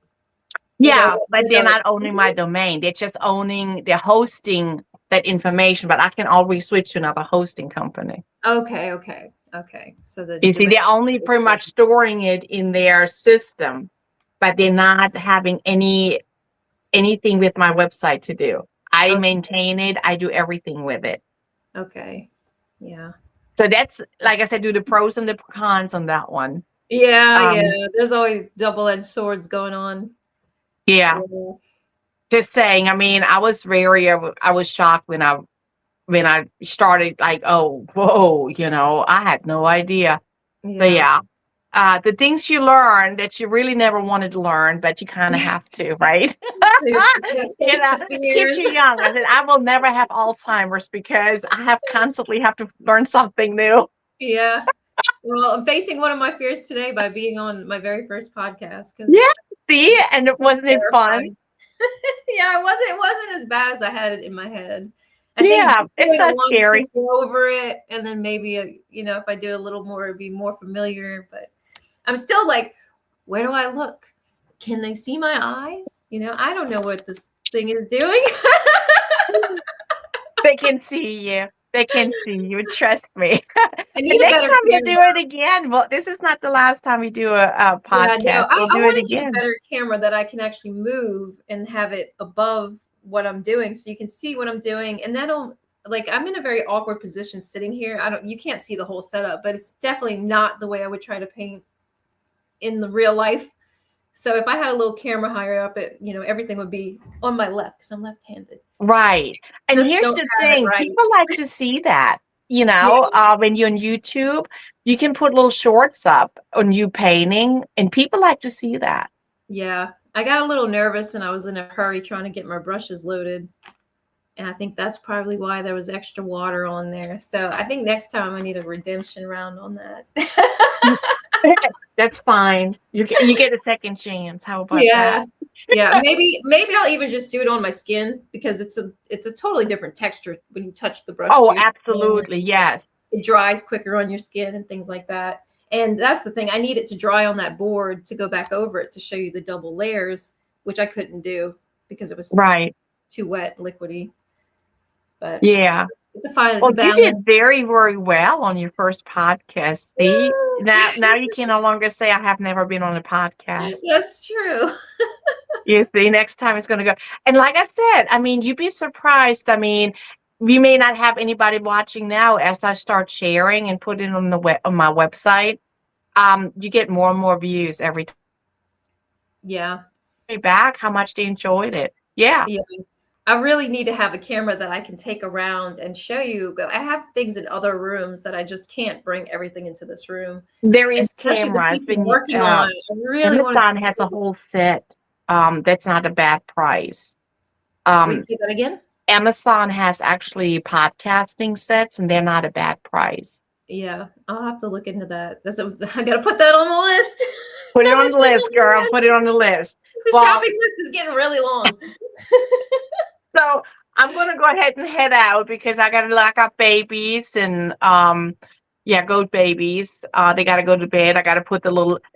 Yeah, but they're not owning my domain. They're just they're hosting that information, but I can always switch to another hosting company. Okay. So you see, they're only pretty much storing it in their system, but they're not having anything with my website to do. I maintain it. I do everything with it. Okay. Yeah. So that's, like I said, do the pros and the cons on that one. Yeah. There's always double-edged swords going on. Yeah. Just saying. I mean, I was shocked when I started, like, oh, whoa, I had no idea. But yeah. The things you learn that you really never wanted to learn, but you kind of have to, right? Keeps you young. I said, I will never have Alzheimer's because I constantly have to learn something new. Yeah. Well, I'm facing one of my fears today by being on my very first podcast. Yeah, see? And wasn't it fun? Yeah, it wasn't as bad as I had it in my head. I think it's not scary. Over it, and then maybe if I do a little more, it'd be more familiar. But I'm still like, where do I look? Can they see my eyes? I don't know what this thing is doing. They can see you. They can see you. Trust me. The next time you do it again. Well, this is not the last time we do a podcast. Yeah, no, I want to get a better camera that I can actually move and have it above what I'm doing, so you can see what I'm doing, and that'll, like, I'm in a very awkward position sitting here. You can't see the whole setup, but it's definitely not the way I would try to paint in the real life. So if I had a little camera higher up, everything would be on my left because I'm left-handed. Right. And here's the thing. People like to see that, when you're on YouTube, you can put little shorts up on you painting, and people like to see that. Yeah. I got a little nervous and I was in a hurry trying to get my brushes loaded. And I think that's probably why there was extra water on there. So I think next time I need a redemption round on that. That's fine. You get a second chance. How about Yeah. that? Yeah, maybe I'll even just do it on my skin because it's a totally different texture when you touch the brush to Oh, your skin. absolutely. Yes. It dries quicker on your skin and things like that. And that's the thing. I need it to dry on that board to go back over it to show you the double layers, which I couldn't do because it was Right. too wet, liquidy. But Yeah. it's a fine, it's Well, a you did balance. very, very well on your first podcast. See, now you can no longer say I have never been on a podcast. That's true. You see, next time it's going to go. And like I said, I mean, you'd be surprised. I mean, we may not have anybody watching now as I start sharing and put it on on my website. You get more and more views every time Yeah. back. How much they enjoyed it. Yeah, Yeah. I really need to have a camera that I can take around and show you. I have things in other rooms that I just can't bring everything into this room. there And is especially the cameras, piece I'm and working on. I really want Amazon to has a whole set. That's not a bad price. wait, Um, say that again. Amazon has actually podcasting sets, and they're not a bad price. Yeah, I'll have to look into that. I gotta put that on the list. Put it Gotta on the put it list, on girl. the Put list. it on the list. The Well, shopping list is getting really long. so I'm gonna go ahead and head out because I gotta lock up babies and yeah, goat babies. They gotta go to bed. I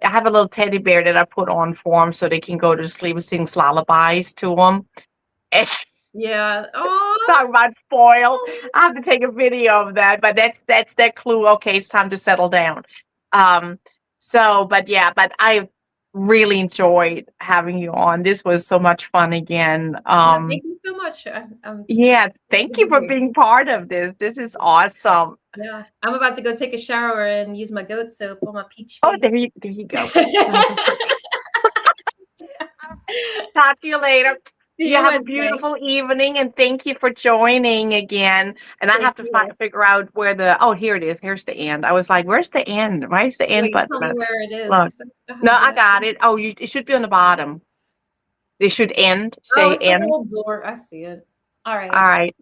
have a little teddy bear that I put on for them so they can go to sleep and sing lullabies to them. It's Yeah. Oh. talking about spoiled. I have to take a video of that, but that's their clue. Okay, it's time to settle down. Um, but yeah, but I really enjoyed having you on. This was so much fun again. Yeah, thank you so much. Yeah, Happy thank to you be for here. being part of this. This is awesome. Yeah, I'm about to go take a shower and use my goat soap on my peach Oh, face. there you go. Talk to you later. See You you have a Wednesday. beautiful evening, and thank you for joining again. And I Thank have to you. figure out where here it is. Here's the end. I was like, where's the end? Where's the end Wait, button? tell me where it is. Look. 'Cause I don't know how No, to do I that. got it. Oh, it should be on the bottom. It should Oh, say it's the end. little door. I see it. All All right. right.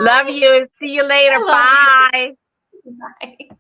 Love you. See you later. I love Bye. you. Bye.